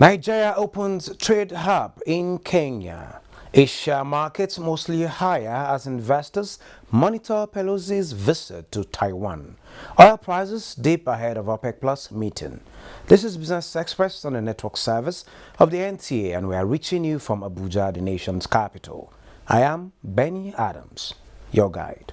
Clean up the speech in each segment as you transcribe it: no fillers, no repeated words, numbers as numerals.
Nigeria opens trade hub in Kenya. Asia markets mostly higher as investors monitor Pelosi's visit to Taiwan. Oil prices dip ahead of OPEC Plus meeting. This is Business Express on the network service of the NTA, and we are reaching you from Abuja, the nation's capital. I am Benny Adams, your guide.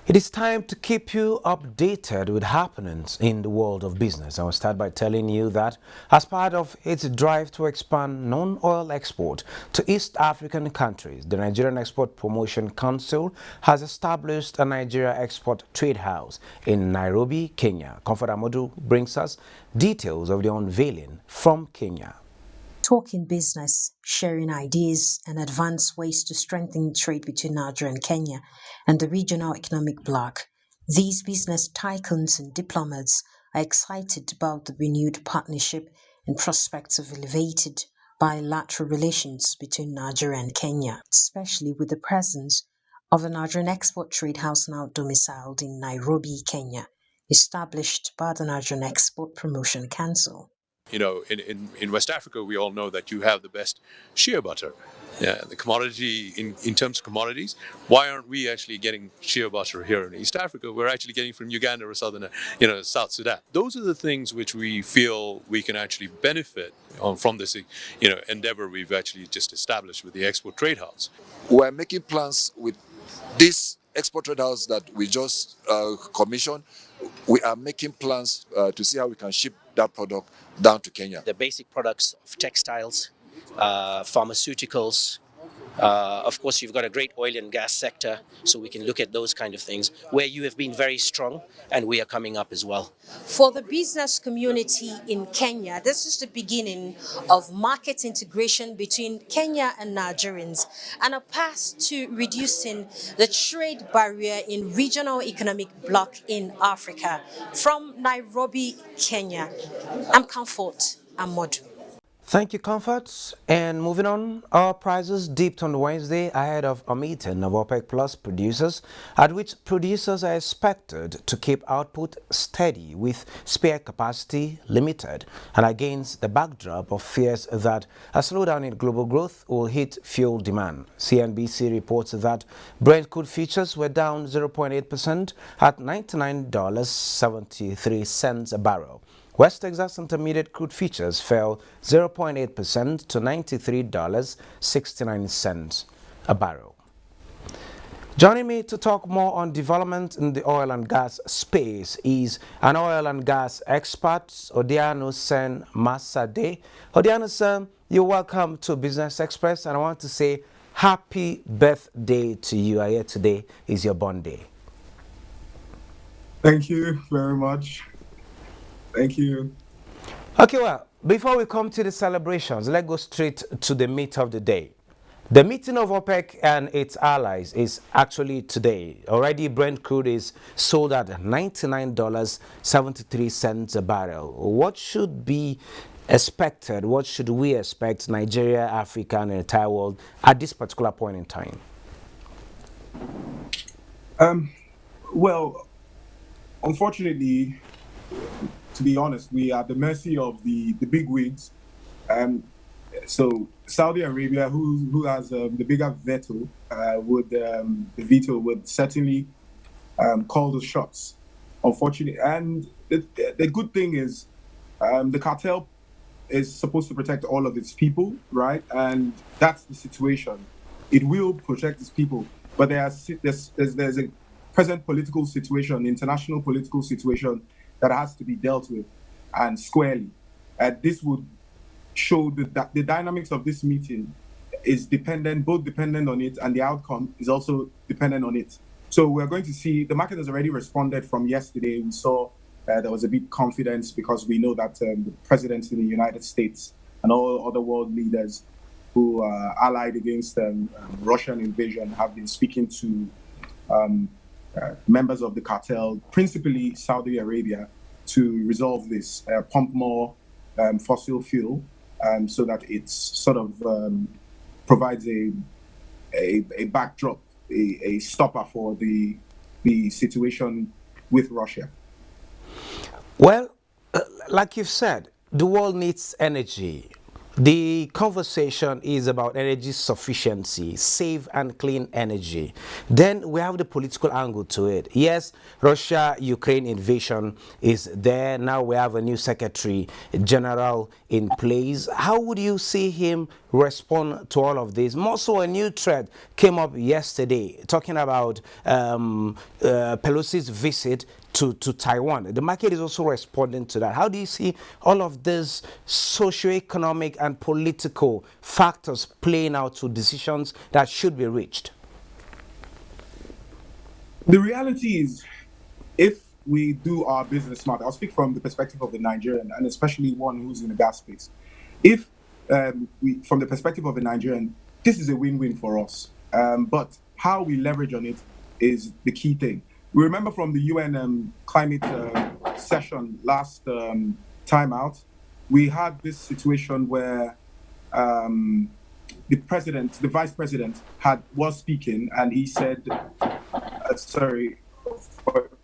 It is time to keep you updated with happenings in the world of business. I will start by telling you that as part of its drive to expand non-oil export to East African countries, the Nigerian Export Promotion Council has established a Nigeria Export Trade House in Nairobi, Kenya. Comfort Amodu brings us details of the unveiling from Kenya. Talking business, sharing ideas, and advance ways to strengthen trade between Nigeria and Kenya and the regional economic bloc. These business tycoons and diplomats are excited about the renewed partnership and prospects of elevated bilateral relations between Nigeria and Kenya, especially with the presence of the Nigerian Export Trade House now domiciled in Nairobi, Kenya, established by the Nigerian Export Promotion Council. You know, in West Africa, we all know that you have the best shea butter. Yeah, the commodity, in terms of commodities, why aren't we actually getting shea butter here in East Africa? We're actually getting from Uganda or South Sudan. Those are the things which we feel we can actually benefit from this, endeavor we've actually just established with the Export Trade House. We're making plans with this Export Trade House that we just commissioned. We are making plans to see how we can ship that product down to Kenya. The basic products of textiles, pharmaceuticals. Of course, you've got a great oil and gas sector, so we can look at those kind of things where you have been very strong and we are coming up as well. For the business community in Kenya, this is the beginning of market integration between Kenya and Nigerians and a path to reducing the trade barrier in regional economic bloc in Africa. From Nairobi, Kenya, I'm Comfort Amodu. Thank you, Comfort. And moving on, oil prices dipped on Wednesday ahead of a meeting of OPEC Plus producers, at which producers are expected to keep output steady with spare capacity limited, and against the backdrop of fears that a slowdown in global growth will hit fuel demand. CNBC reports that Brent crude futures were down 0.8% at $99.73 a barrel. West Texas Intermediate crude futures fell 0.8% to $93.69 a barrel. Joining me to talk more on development in the oil and gas space is an oil and gas expert, Odiano Sen Masade. Odiano Sen, you're welcome to Business Express, and I want to say happy birthday to you. I hear today is your born day. Thank you very much. Thank you. Okay, well, before we come to the celebrations, let's go straight to the meat of the day. The meeting of OPEC and its allies is actually today. Already Brent crude is sold at $99.73 a barrel. What should be expected? What should we expect Nigeria, Africa, and the entire world at this particular point in time? Well, unfortunately, to be honest, we are at the mercy of the big wigs. So Saudi Arabia, who has the bigger veto, would certainly call the shots. unfortunately. And the good thing is the cartel is supposed to protect all of its people, right? And that's the situation. It will protect its people, but there's a present political situation, international political situation that has to be dealt with and squarely. This would show that the dynamics of this meeting is both dependent on it, and the outcome is also dependent on it. So we're going to see the market has already responded from yesterday. We saw there was a big confidence because we know that the presidents in the United States and all other world leaders who are allied against Russian invasion have been speaking to members of the cartel, principally Saudi Arabia, to resolve this, pump more fossil fuel so that it's sort of provides a backdrop, a stopper for the situation with Russia. Well, like you've said, the world needs energy. The conversation is about energy sufficiency, safe and clean energy. Then we have the political angle to it. Yes, Russia-Ukraine invasion is there. Now we have a new Secretary General in place. How would you see him respond to all of this? More so, a new thread came up yesterday talking about Pelosi's visit to Taiwan. The market is also responding to that. How do you see all of these socio-economic and political factors playing out to decisions that should be reached? The reality is, if we do our business smart, I'll speak from the perspective of the Nigerian, and especially one who's in the gas space. If from the perspective of the Nigerian, this is a win-win for us. But how we leverage on it is the key thing. We remember from the UN climate session last time out, we had this situation where the vice president was speaking, and he said, sorry,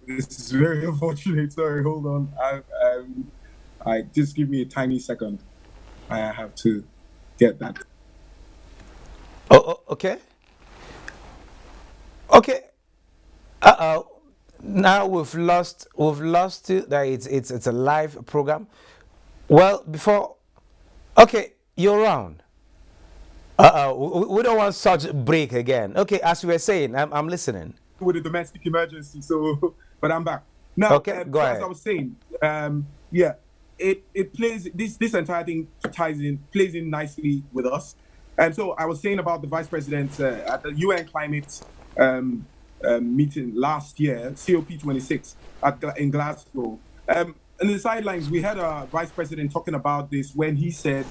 this is very unfortunate. Sorry, hold on. I just give me a tiny second. I have to get that. Oh, okay. Okay. Uh-oh. Now we've lost it. That it's a live program. Well, okay, you're around. We don't want such break again. Okay, as we were saying, I'm listening. With a domestic emergency, so but I'm back now. Okay, go ahead. As I was saying, yeah, it plays this entire thing plays in nicely with us. And so I was saying about the vice president at the UN climate meeting last year, COP26 in Glasgow. In the sidelines, we had a vice president talking about this when he said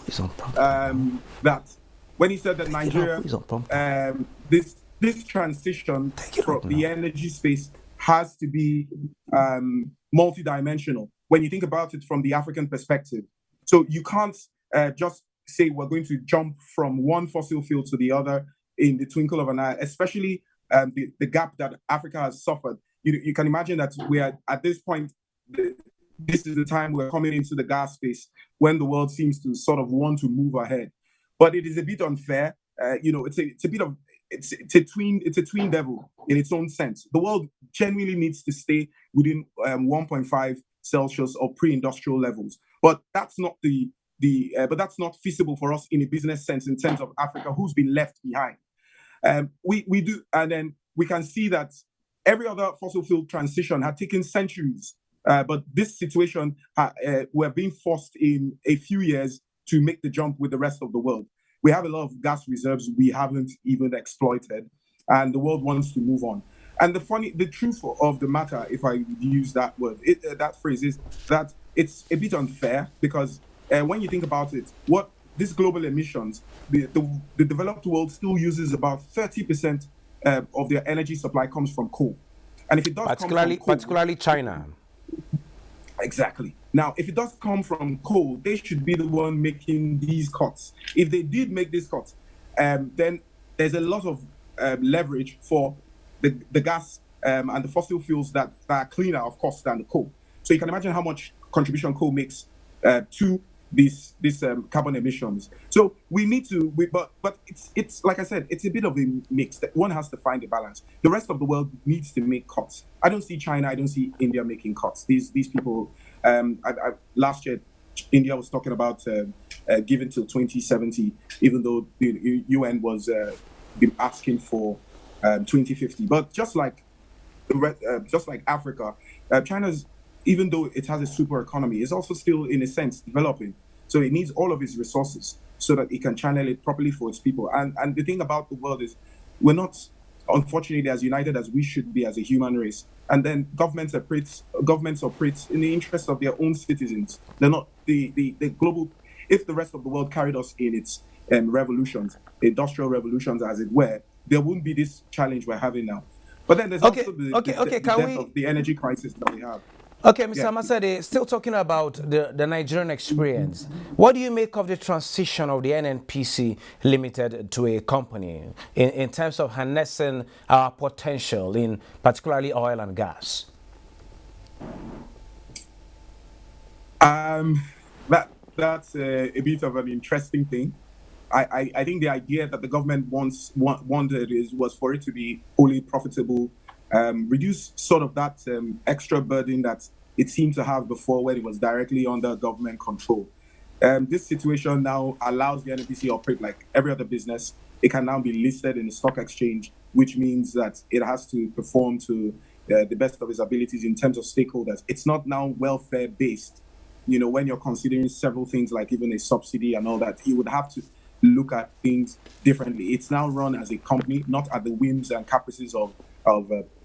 that Nigeria, this transition from the energy space has to be multidimensional. When you think about it from the African perspective, so you can't just say we're going to jump from one fossil fuel to the other in the twinkle of an eye, especially the gap that Africa has suffered. You can imagine that we are at this point. This is the time we're coming into the gas space when the world seems to sort of want to move ahead, but it is a bit unfair. It's a twin devil in its own sense. The world genuinely needs to stay within 1.5 Celsius or pre-industrial levels, but that's not that's not feasible for us in a business sense in terms of Africa, who's been left behind. We do, and then we can see that every other fossil fuel transition had taken centuries, but this situation we're being forced in a few years to make the jump with the rest of the world. We have a lot of gas reserves we haven't even exploited, and the world wants to move on. And the truth of the matter, if I use that word, that phrase, is that it's a bit unfair because when you think about it, what these global emissions, the developed world still uses about 30% of their energy supply comes from coal. And if it does particularly China. Exactly. Now, if it does come from coal, they should be the one making these cuts. If they did make these cuts, then there's a lot of leverage for the gas and the fossil fuels that are cleaner, of course, than the coal. So you can imagine how much contribution coal makes to these carbon emissions. So we need to, but it's like I said, it's a bit of a mix. That one has to find a balance. The rest of the world needs to make cuts. I don't see China, I don't see India making cuts. These people, last year, India was talking about giving till 2070, even though the UN was been asking for 2050. But just like Africa, China's, even though it has a super economy, is also still, in a sense, developing. So it needs all of its resources so that it can channel it properly for its people. And the thing about the world is, we're not, unfortunately, as united as we should be as a human race. And then governments operate in the interest of their own citizens. They're not the global. If the rest of the world carried us in its revolutions, industrial revolutions, as it were, there wouldn't be this challenge we're having now. But then there's Okay, also the can death we? of the energy crisis that we have. Okay, Mr. Yeah. Amasade, still talking about the Nigerian experience. What do you make of the transition of the NNPC Limited to a company in terms of harnessing our potential in particularly oil and gas? That's a bit of an interesting thing. I think the idea that the government wanted was for it to be wholly profitable, reduce sort of that extra burden that it seemed to have before when it was directly under government control. This situation now allows the NNPC to operate like every other business. It can now be listed in the stock exchange, which means that it has to perform to the best of its abilities in terms of stakeholders. It's not now welfare based. You know, when you're considering several things like even a subsidy and all that, you would have to look at things differently. It's now run as a company, not at the whims and caprices of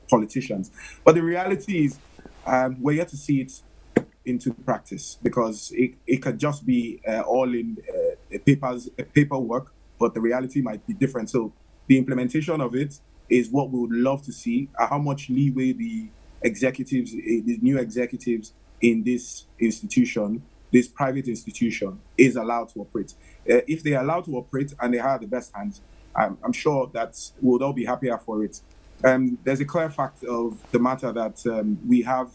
politicians. But the reality is, we're yet to see it into practice, because it could just be all in paperwork, but the reality might be different. So the implementation of it is what we would love to see. How much leeway the new executives in this institution, this private institution, is allowed to operate. If they are allowed to operate and they have the best hands, I'm sure that we'll all be happier for it. There's a clear fact of the matter that we have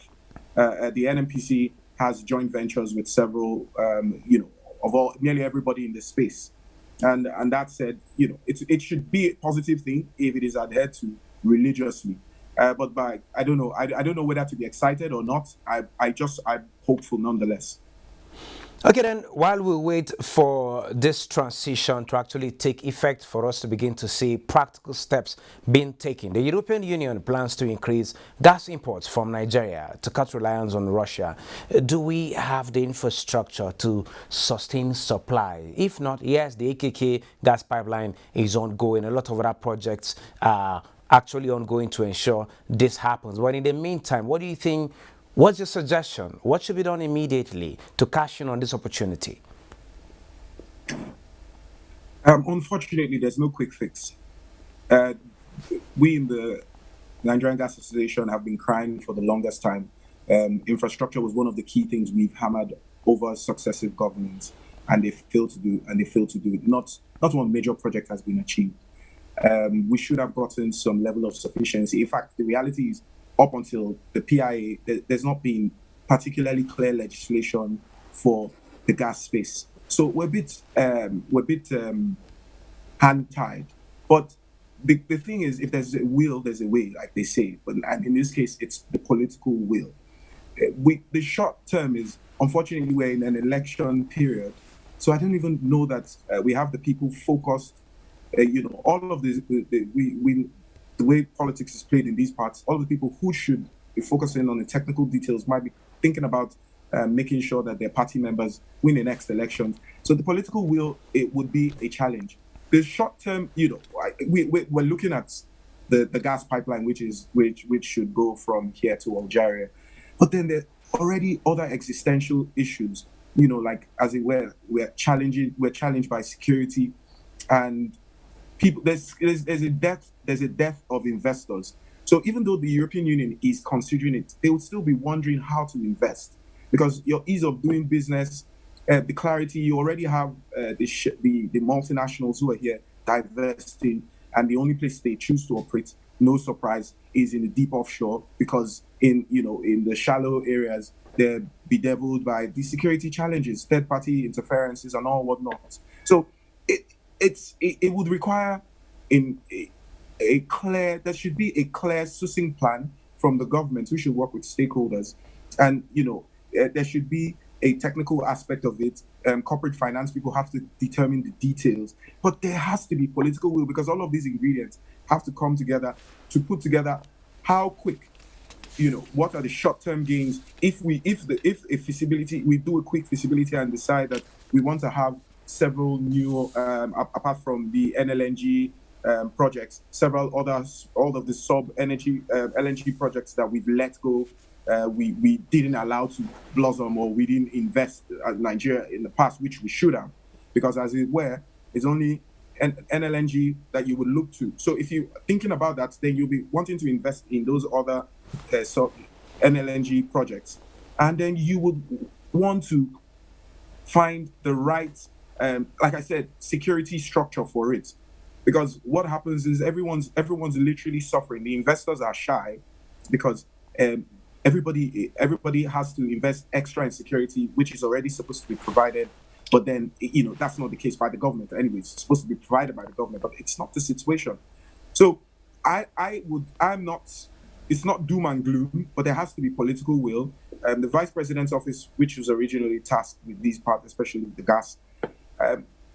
the NNPC has joint ventures with several, nearly everybody in the space. And that said, it should be a positive thing if it is adhered to religiously. But I don't know. I don't know whether to be excited or not. I'm hopeful nonetheless. Okay, then, while we wait for this transition to actually take effect for us to begin to see practical steps being taken, the European Union plans to increase gas imports from Nigeria to cut reliance on Russia. Do we have the infrastructure to sustain supply? If not, yes, the AKK gas pipeline is ongoing. A lot of other projects are actually ongoing to ensure this happens. But in the meantime, what do you think? What's your suggestion? What should be done immediately to cash in on this opportunity? Unfortunately, there's no quick fix. We in the Nigerian Gas Association have been crying for the longest time. Infrastructure was one of the key things we've hammered over successive governments, and they failed to do it. Not one major project has been achieved. We should have gotten some level of sufficiency. In fact, the reality is, up until the PIA, there's not been particularly clear legislation for the gas space. So we're a bit hand-tied. But the thing is, if there's a will, there's a way, like they say. And in this case, it's the political will. The short term is, unfortunately, we're in an election period. So I don't even know that we have the people focused. All of this, the way politics is played in these parts, all the people who should be focusing on the technical details might be thinking about making sure that their party members win the next election. So the political will, it would be a challenge. The short term, we're looking at the gas pipeline, which should go from here to Algeria. But then there are already other existential issues, like, as it were, we're challenged by security, and people, there's a death of investors. So even though the European Union is considering it, they would still be wondering how to invest, because your ease of doing business, the clarity, you already have the multinationals who are here divesting, and the only place they choose to operate, no surprise, is in the deep offshore, because in the shallow areas, they're bedeviled by the security challenges, third-party interferences, and all whatnot. So it would require there should be a clear, succinct plan from the government. We should work with stakeholders, and there should be a technical aspect of it. Corporate finance people have to determine the details, but there has to be political will, because all of these ingredients have to come together to put together how quick, what are the short-term gains. If we do a quick feasibility and decide that we want to have several new, apart from the NLNG projects, several others, all of the sub-energy LNG projects that we've let go, we didn't allow to blossom, or we didn't invest in Nigeria in the past, which we should have, because as it were, it's only NLNG that you would look to. So if you're thinking about that, then you'll be wanting to invest in those other NLNG projects, and then you would want to find the right, like I said, security structure for it. Because what happens is everyone's literally suffering. The investors are shy because everybody has to invest extra in security, which is already supposed to be provided. But then, that's not the case by the government. Anyway, it's supposed to be provided by the government, but it's not the situation. So it's not doom and gloom, but there has to be political will. The Vice President's office, which was originally tasked with these parts, especially the gas,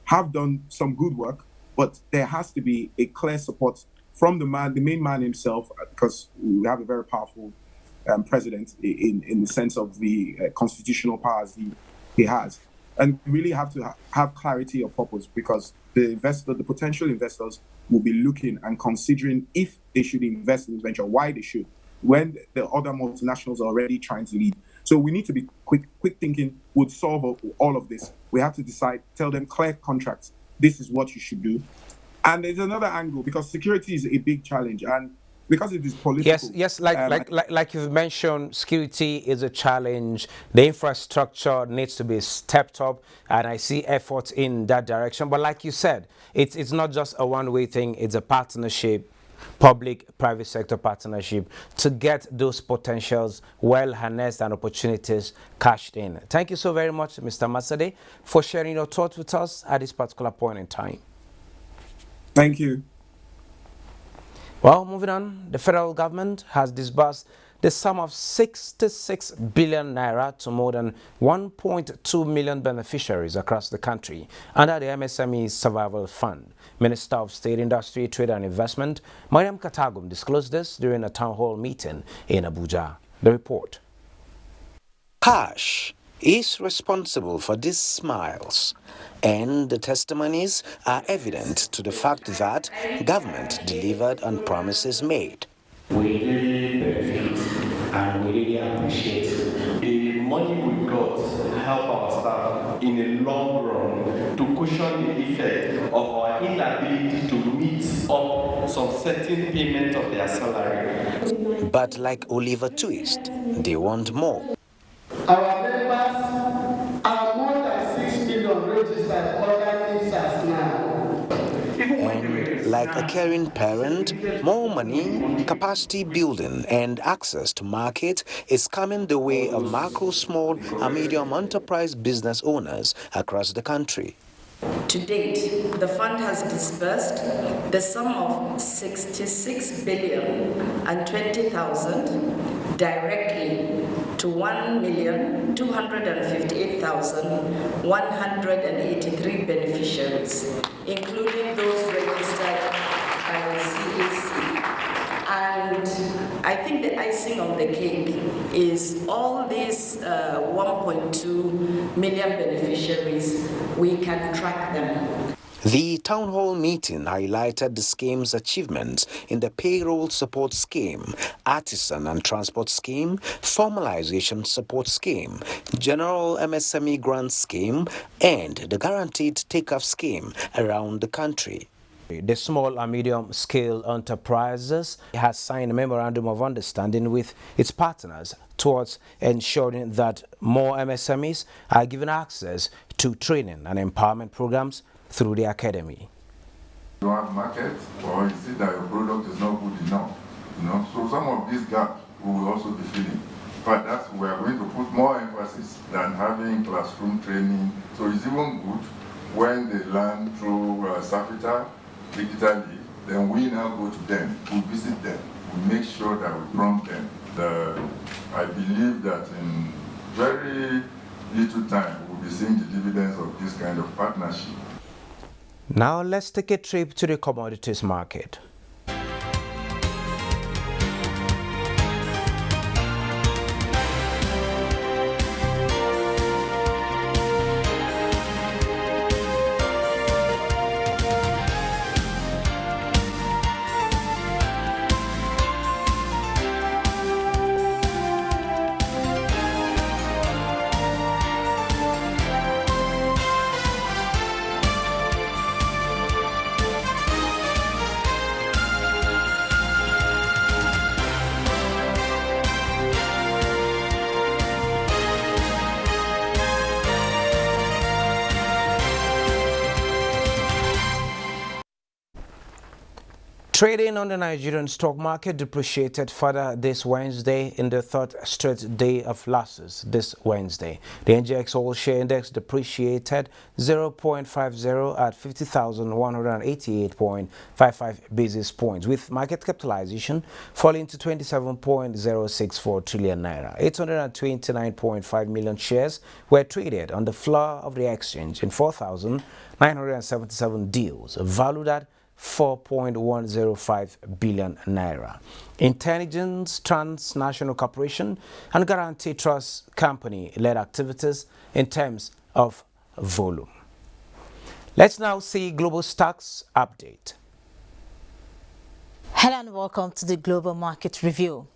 have done some good work, but there has to be a clear support from the main man himself, because we have a very powerful president in the sense of the constitutional powers he has. And we really have to have clarity of purpose, because the potential investors will be looking and considering if they should invest in this venture, why they should, when the other multinationals are already trying to lead. So we need to be quick thinking would solve all of this. We have to decide, tell them clear contracts. This is what you should do. And there's another angle, because security is a big challenge, and because it is political. Yes, like you've mentioned, security is a challenge. The infrastructure needs to be stepped up, and I see efforts in that direction. But like you said, it's not just a one-way thing. It's a partnership, public-private sector partnership, to get those potentials well harnessed and opportunities cashed in. Thank you so very much, Mr. Masade, for sharing your thoughts with us at this particular point in time. Thank you. Well, moving on, the federal government has disbursed the sum of 66 billion naira to more than 1.2 million beneficiaries across the country under the MSME Survival Fund. Minister of State Industry, Trade and Investment, Mariam Katagum, disclosed this during a town hall meeting in Abuja. The report. Cash is responsible for these smiles, and the testimonies are evident to the fact that government delivered on promises made. We really benefit and we really appreciate the money we got to help our staff in the long run to cushion the effect of our inability to meet up some certain payment of their salary. But like Oliver Twist, they want more. Our members are more than 6 million registered under NISAS now. And like a caring parent, more money, capacity building, and access to market is coming the way of macro, small, and medium enterprise business owners across the country. To date, the fund has disbursed the sum of 66 billion and 20,000 directly to 1,258,183 beneficiaries, including those registered by the CAC. And I think the icing on the cake is all these 1.2 million beneficiaries, we can track them. The town hall meeting highlighted the scheme's achievements in the payroll support scheme, artisan and transport scheme, formalization support scheme, general MSME grant scheme, and the guaranteed take-off scheme around the country. The small and medium scale enterprises has signed a memorandum of understanding with its partners towards ensuring that more MSMEs are given access to training and empowerment programs through the academy. You have market, or is it that your product is not good enough? So some of these gaps we will also be filling. In fact, we are going to put more emphasis than having classroom training. So it's even good when they learn through SAFITA digitally, then we now go to them, we visit them, we make sure that we prompt them. I believe that in very little time, we'll be seeing the dividends of this kind of partnership. Now let's take a trip to the commodities market. Trading on the Nigerian stock market depreciated further this Wednesday in the third straight day of losses this Wednesday. The NGX All Share Index depreciated 0.50 at 50,188.55 basis points, with market capitalization falling to 27.064 trillion naira. 829.5 million shares were traded on the floor of the exchange in 4,977 deals, valued at 4.105 billion naira. Intelligence Transnational Corporation and Guaranty Trust Company led activities in terms of volume. Let's now see global stocks update. Hello and welcome to the Global Market Review.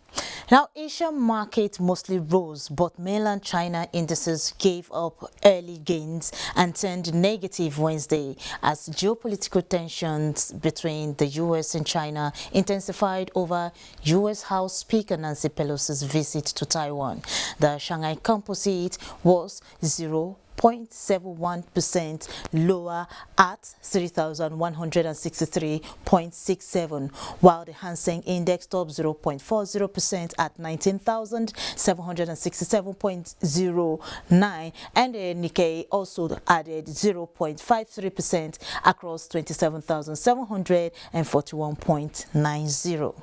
Now, Asian market mostly rose, but mainland China indices gave up early gains and turned negative Wednesday as geopolitical tensions between the U.S. and China intensified over U.S. House Speaker Nancy Pelosi's visit to Taiwan. The Shanghai Composite was 0.71% lower at 3,163.67, while the Hang Seng Index topped 0.40% at 19,767.09, and the Nikkei also added 0.53% across 27,741.90.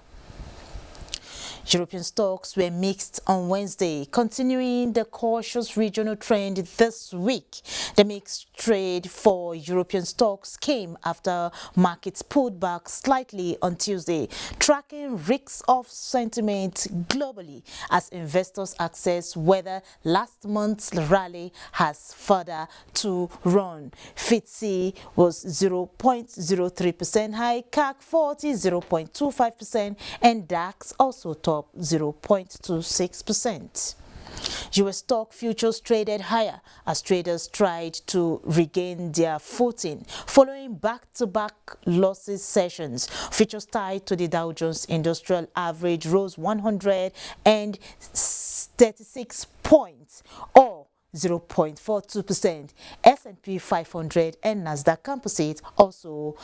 European stocks were mixed on Wednesday, continuing the cautious regional trend this week. The mixed trade for European stocks came after markets pulled back slightly on Tuesday, tracking risk-off sentiment globally as investors assess whether last month's rally has further to run. FTSE was 0.03% high, CAC 40 0.25%, and DAX also topped 0.26%. U.S. stock futures traded higher as traders tried to regain their footing following back-to-back losses sessions. Futures tied to the Dow Jones Industrial Average rose 136 points, or 0.42%. S&P 500 and Nasdaq Composite also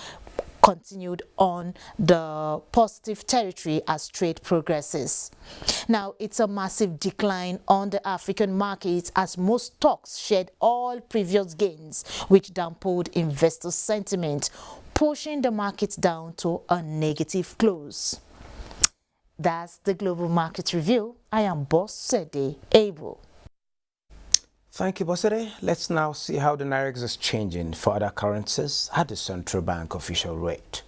continued on the positive territory as trade progresses. Now, it's a massive decline on the African markets as most stocks shed all previous gains, which dampened investor sentiment, pushing the market down to a negative close. That's the Global Market Review. I am Bosede Abel. Thank you, Bosede. Let's now see how the Naira is changing for other currencies at the central bank official rate.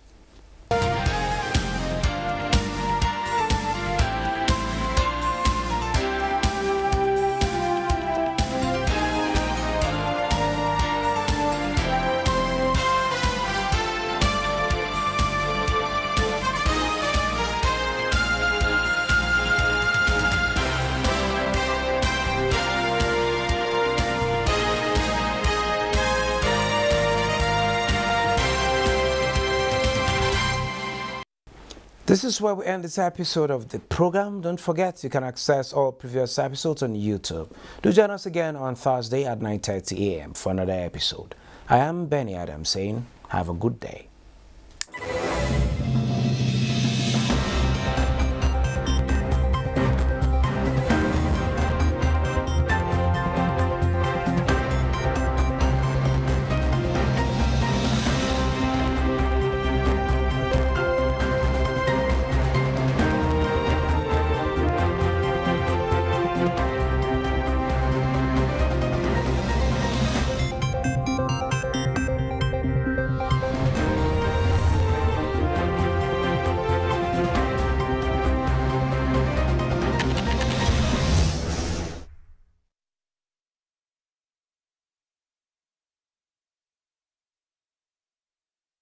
This is where we end this episode of the program. Don't forget, you can access all previous episodes on YouTube. Do join us again on Thursday at 9:30 a.m. for another episode. I am Benny Adams saying, have a good day.